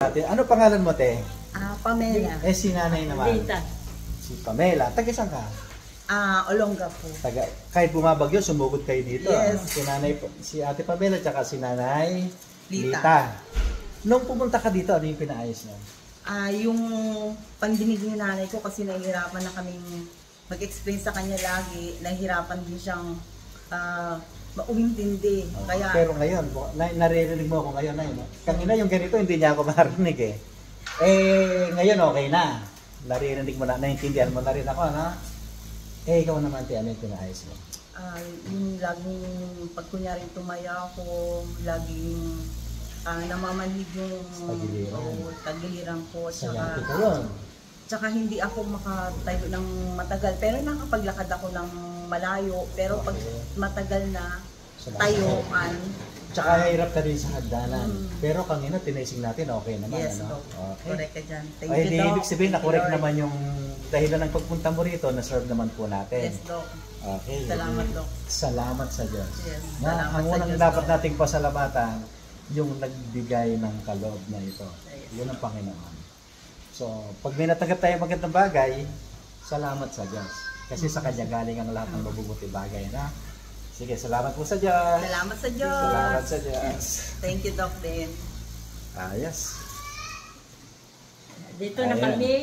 Ano pangalan mo, te? Pamela. Si nanay naman. Dita. Si Pamela. Taga saan ka? Olonga po. Kahit bumabagyo, sumugod kayo dito. Yes. Si ate Pamela, tsaka si nanay Lita. Lita. Nung pumunta ka dito, ano yung pinaayos mo? Yung pandinig ni nanay ko kasi nahihirapan na kaming mag-explain sa kanya lagi. Nahihirapan din siyang maumintindi. Kaya, Pero ngayon, naririnig mo ako ngayon na yun. Kanina yung ganito, hindi niya ako marinig eh. Ngayon okay na. Naririnig mo na, naintindihan mo na rin ako, ano? Ikaw naman, ano yung pinaayos mo? yung laging pag kunyaring tumaya ako, laging namamanhid yung tagiliran ko. Sayang ko yun. Tsaka hindi ako makatayo ng matagal. Pero nakapaglakad ako ng malayo. Pero pag matagal na tayuan. Tsaka hirap ka rin sa hagdanan. Pero kanina tinaising natin, okay naman. Yes, ano? Doc. Okay. Correct ka dyan. Thank you, Doc. Ibig sabihin na correct naman yung dahilan ng pagpunta mo rito, na-serve naman po natin. Yes, Doc. Okay. Salamat, Doc. Salamat sa Diyos. Yes, Na, ang salamat sa unang Diyos, dapat Doc. nating pasalamatan, yung nagbigay ng kaloob na ito. Yes. Yun ang Panginoon. So, pag may natanggap tayo magandang bagay, salamat sa Diyos. Kasi sa Kanya galing ang lahat ng mabubuti bagay na. Sige, salamat po sa Diyos. Salamat sa Diyos. Salamat sa Diyos. Thank you, Doc, din. Ayos. Dito na Ayan. kami.